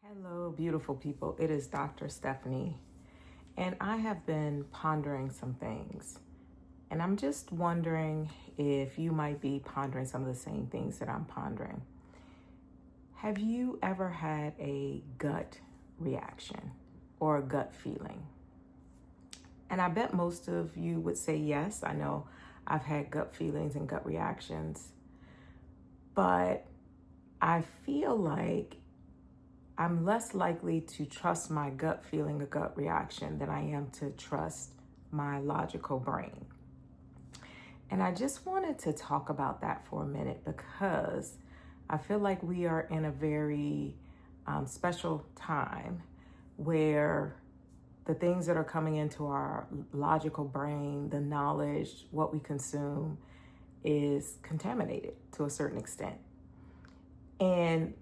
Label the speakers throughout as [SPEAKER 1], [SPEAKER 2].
[SPEAKER 1] Hello, beautiful people. It is Dr. Stephanie, and I have been pondering some things. And I'm just wondering if you might be pondering some of the same things that I'm pondering. Have you ever had a gut reaction or a gut feeling? And I bet most of you would say yes. I know I've had gut feelings and gut reactions, but I feel like I'm less likely to trust my gut feeling or gut reaction than I am to trust my logical brain. And I just wanted to talk about that for a minute because I feel like we are in a very special time where the things that are coming into our logical brain, the knowledge, what we consume is contaminated to a certain extent. And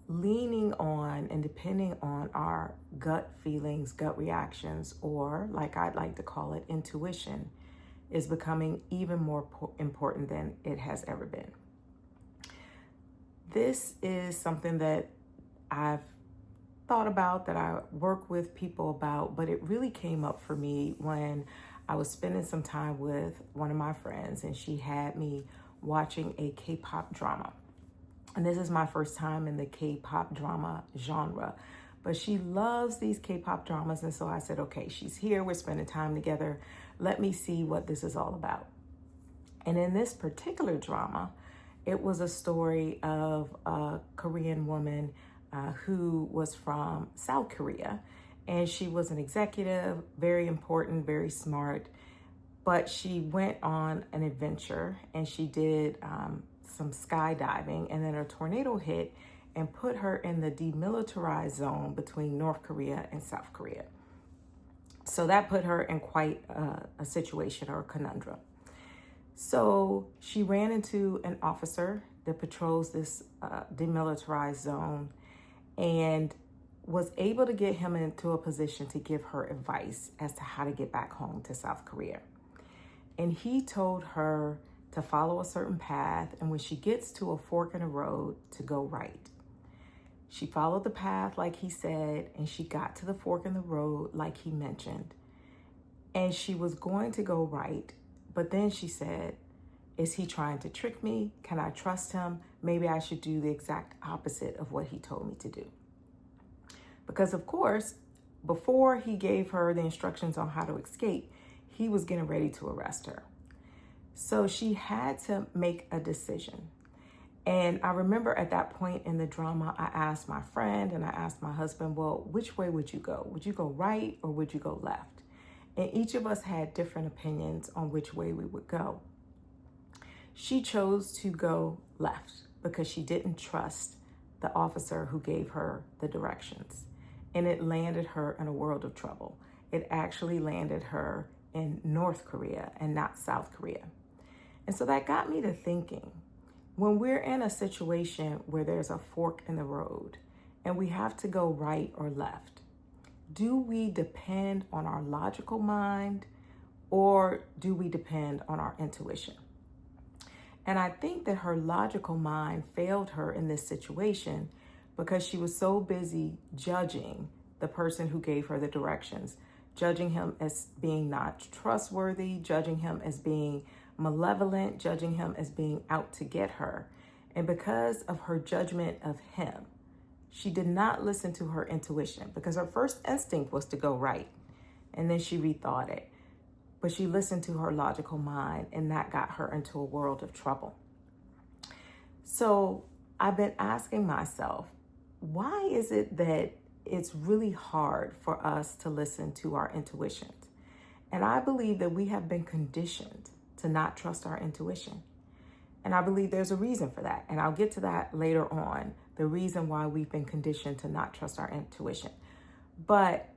[SPEAKER 1] leaning on and depending on our gut feelings, gut reactions, or like I'd like to call it, intuition, is becoming even more important than it has ever been. This is something that I've thought about, that I work with people about, but it really came up for me when I was spending some time with one of my friends, and she had me watching a K-pop drama. And this is my first time in the K-pop drama genre, but she loves these K-pop dramas. And so I said, okay, she's here, we're spending time together. Let me see what this is all about. And in this particular drama, it was a story of a Korean woman who was from South Korea. And she was an executive, very important, very smart. But she went on an adventure and she did some skydiving, and then a tornado hit and put her in the demilitarized zone between North Korea and South Korea. So that put her in quite a situation or a conundrum. So she ran into an officer that patrols this demilitarized zone and was able to get him into a position to give her advice as to how to get back home to South Korea. And he told her to follow a certain path, and when she gets to a fork in the road, to go right. She followed the path like he said, and she got to the fork in the road like he mentioned. And she was going to go right, but then she said, is he trying to trick me? Can I trust him? Maybe I should do the exact opposite of what he told me to do. Because of course, before he gave her the instructions on how to escape, he was getting ready to arrest her. So she had to make a decision. And I remember at that point in the drama, I asked my friend and I asked my husband, well, which way would you go? Would you go right or would you go left? And each of us had different opinions on which way we would go. She chose to go left because she didn't trust the officer who gave her the directions. And it landed her in a world of trouble. It actually landed her in North Korea and not South Korea. And so that got me to thinking, when we're in a situation where there's a fork in the road and we have to go right or left, do we depend on our logical mind or do we depend on our intuition? And I think that her logical mind failed her in this situation because she was so busy judging the person who gave her the directions, judging him as being not trustworthy, judging him as being malevolent, judging him as being out to get her. And because of her judgment of him, she did not listen to her intuition because her first instinct was to go right. And then she rethought it. But she listened to her logical mind, and that got her into a world of trouble. So I've been asking myself, why is it that it's really hard for us to listen to our intuitions? And I believe that we have been conditioned to not trust our intuition. And I believe there's a reason for that. And I'll get to that later on, the reason why we've been conditioned to not trust our intuition. But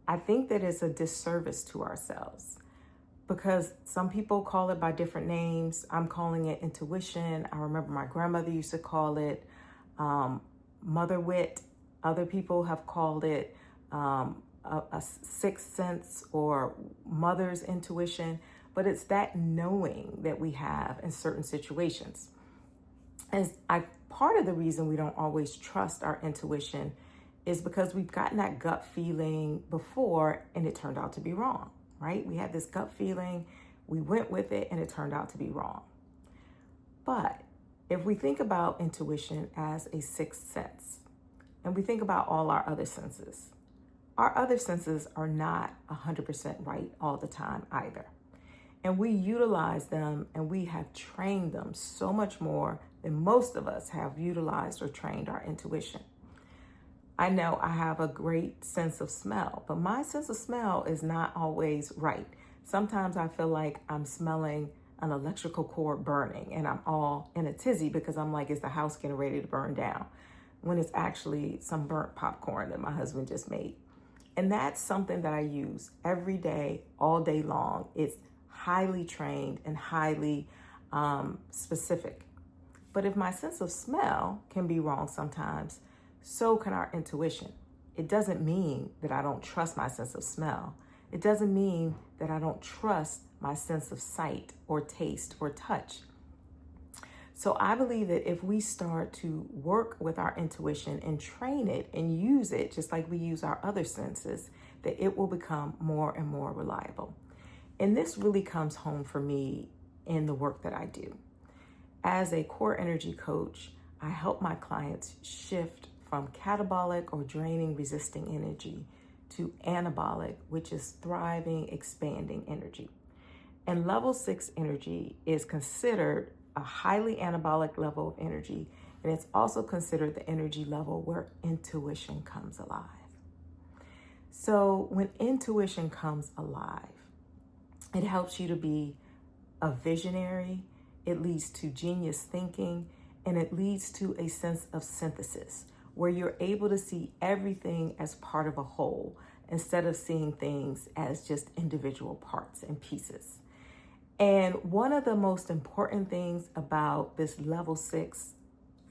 [SPEAKER 1] I think that it's a disservice to ourselves because some people call it by different names. I'm calling it intuition. I remember my grandmother used to call it mother wit. Other people have called it a sixth sense or mother's intuition, but it's that knowing that we have in certain situations. And part of the reason we don't always trust our intuition is because we've gotten that gut feeling before and it turned out to be wrong, right? We had this gut feeling, we went with it, and it turned out to be wrong. But if we think about intuition as a sixth sense, and we think about all our other senses are not 100% right all the time either. And we utilize them and we have trained them so much more than most of us have utilized or trained our intuition. I know I have a great sense of smell, but my sense of smell is not always right. Sometimes I feel like I'm smelling an electrical cord burning and I'm all in a tizzy because I'm like, is the house getting ready to burn down? When it's actually some burnt popcorn that my husband just made. And that's something that I use every day, all day long. It's highly trained and highly specific. But if my sense of smell can be wrong sometimes, so can our intuition. It doesn't mean that I don't trust my sense of smell. It doesn't mean that I don't trust my sense of sight or taste or touch. So I believe that if we start to work with our intuition and train it and use it just like we use our other senses, that it will become more and more reliable. And this really comes home for me in the work that I do. As a core energy coach, I help my clients shift from catabolic or draining, resisting energy to anabolic, which is thriving, expanding energy. And level 6 energy is considered a highly anabolic level of energy, and it's also considered the energy level where intuition comes alive. So when intuition comes alive, it helps you to be a visionary, it leads to genius thinking, and it leads to a sense of synthesis where you're able to see everything as part of a whole instead of seeing things as just individual parts and pieces. And one of the most important things about this level 6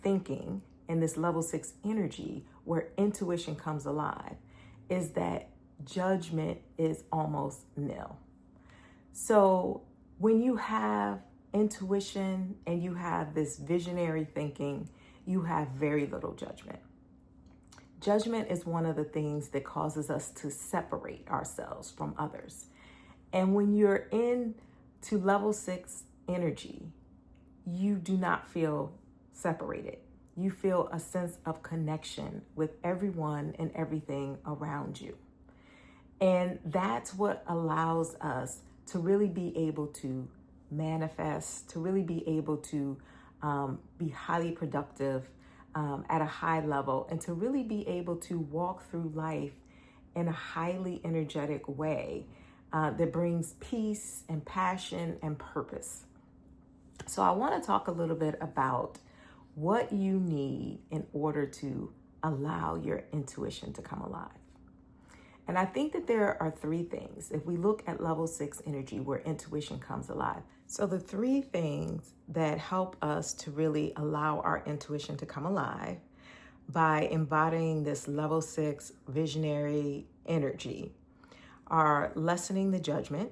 [SPEAKER 1] thinking and this level 6 energy where intuition comes alive is that judgment is almost nil. So when you have intuition and you have this visionary thinking, you have very little judgment. Judgment is one of the things that causes us to separate ourselves from others. And when you're into level 6 energy, you do not feel separated. You feel a sense of connection with everyone and everything around you. And that's what allows us to really be able to manifest, to really be able to be highly productive at a high level, and to really be able to walk through life in a highly energetic way that brings peace and passion and purpose. So I want to talk a little bit about what you need in order to allow your intuition to come alive. And I think that there are 3 things if we look at level 6 energy where intuition comes alive. So the 3 things that help us to really allow our intuition to come alive by embodying this level 6 visionary energy are lessening the judgment,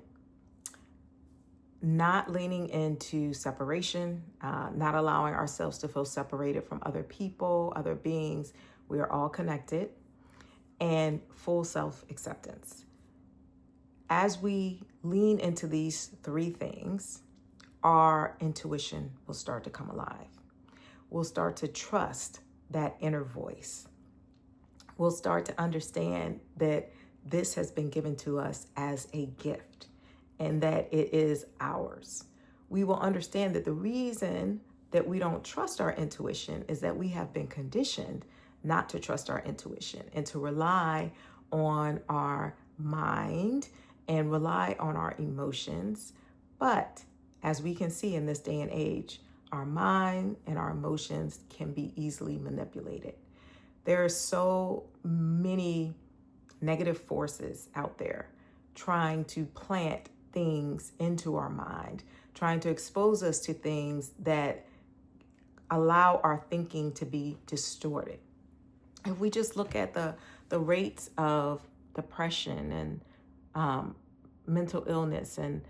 [SPEAKER 1] not leaning into separation, not allowing ourselves to feel separated from other people, other beings. We are all connected, and full self-acceptance. As we lean into these 3 things, our intuition will start to come alive. We'll start to trust that inner voice. We'll start to understand that this has been given to us as a gift and that it is ours. We will understand that the reason that we don't trust our intuition is that we have been conditioned not to trust our intuition and to rely on our mind and rely on our emotions. But as we can see in this day and age, our mind and our emotions can be easily manipulated. There are so many negative forces out there trying to plant things into our mind, trying to expose us to things that allow our thinking to be distorted. If we just look at the rates of depression and mental illness and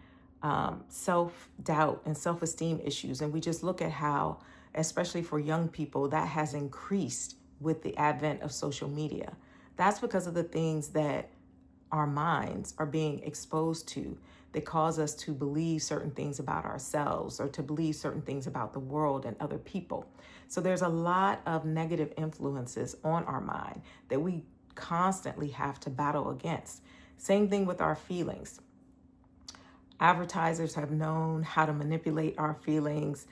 [SPEAKER 1] self-doubt and self-esteem issues, and we just look at how, especially for young people, that has increased with the advent of social media. That's because of the things that our minds are being exposed to that cause us to believe certain things about ourselves or to believe certain things about the world and other people. So there's a lot of negative influences on our mind that we constantly have to battle against. Same thing with our feelings. Advertisers have known how to manipulate our feelings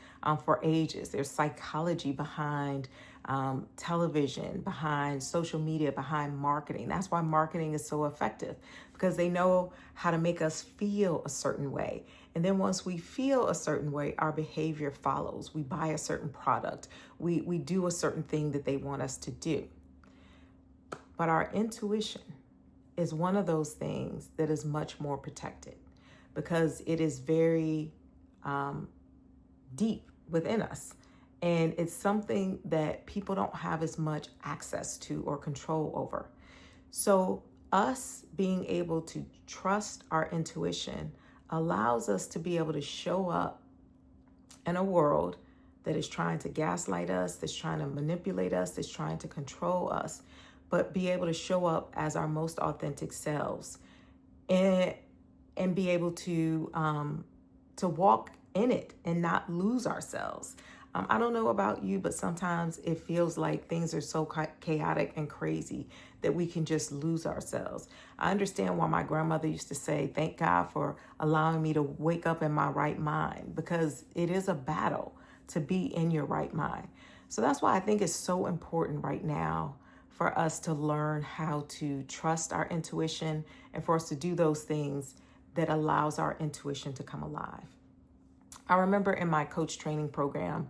[SPEAKER 1] for ages. There's psychology behind television, behind social media, behind marketing. That's why marketing is so effective, because they know how to make us feel a certain way. And then once we feel a certain way, our behavior follows. We buy a certain product. We do a certain thing that they want us to do. But our intuition is one of those things that is much more protected, because it is very deep within us. And it's something that people don't have as much access to or control over. So us being able to trust our intuition allows us to be able to show up in a world that is trying to gaslight us, that's trying to manipulate us, that's trying to control us, but be able to show up as our most authentic selves and be able to walk in it and not lose ourselves. I don't know about you, but sometimes it feels like things are so chaotic and crazy that we can just lose ourselves. I understand why my grandmother used to say, thank God for allowing me to wake up in my right mind, because it is a battle to be in your right mind. So that's why I think it's so important right now for us to learn how to trust our intuition and for us to do those things that allows our intuition to come alive. I remember in my coach training program,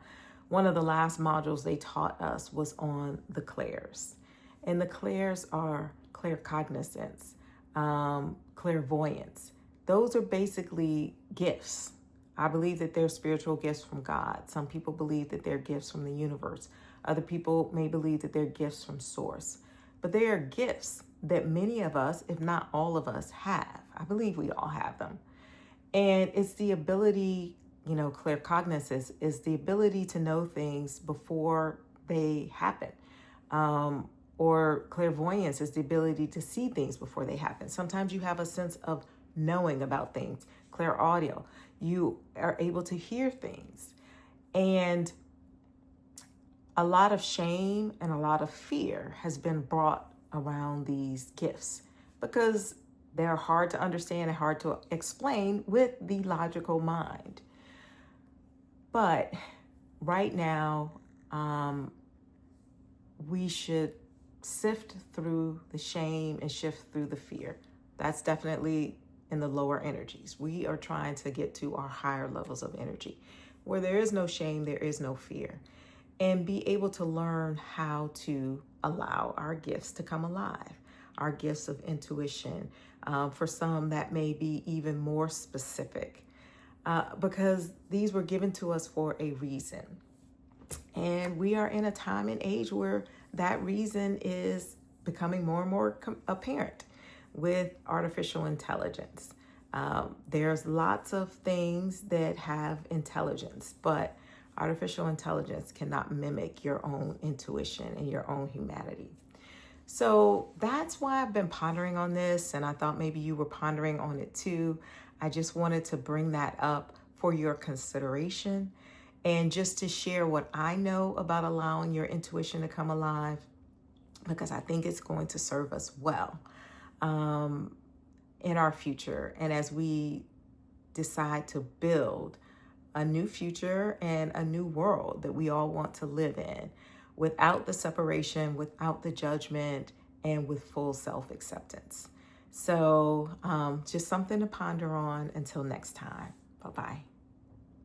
[SPEAKER 1] one of the last modules they taught us was on the clairs. And the clairs are claircognizance, clairvoyance. Those are basically gifts. I believe that they're spiritual gifts from God. Some people believe that they're gifts from the universe. Other people may believe that they're gifts from source. But they are gifts that many of us, if not all of us, have. I believe we all have them. And it's the ability, claircognizance is the ability to know things before they happen. Or clairvoyance is the ability to see things before they happen. Sometimes you have a sense of knowing about things. Clairaudio, you are able to hear things. And a lot of shame and a lot of fear has been brought around these gifts because they're hard to understand and hard to explain with the logical mind. But right now, we should sift through the shame and shift through the fear. That's definitely in the lower energies. We are trying to get to our higher levels of energy, where there is no shame, there is no fear, and be able to learn how to allow our gifts to come alive, our gifts of intuition. For some, that may be even more specific because these were given to us for a reason. And we are in a time and age where that reason is becoming more and more apparent with artificial intelligence. There's lots of things that have intelligence, but artificial intelligence cannot mimic your own intuition and your own humanity. So that's why I've been pondering on this, and I thought maybe you were pondering on it too. I just wanted to bring that up for your consideration and just to share what I know about allowing your intuition to come alive, because I think it's going to serve us well in our future. And as we decide to build a new future and a new world that we all want to live in, without the separation, without the judgment, and with full self-acceptance. So just something to ponder on until next time. Bye-bye.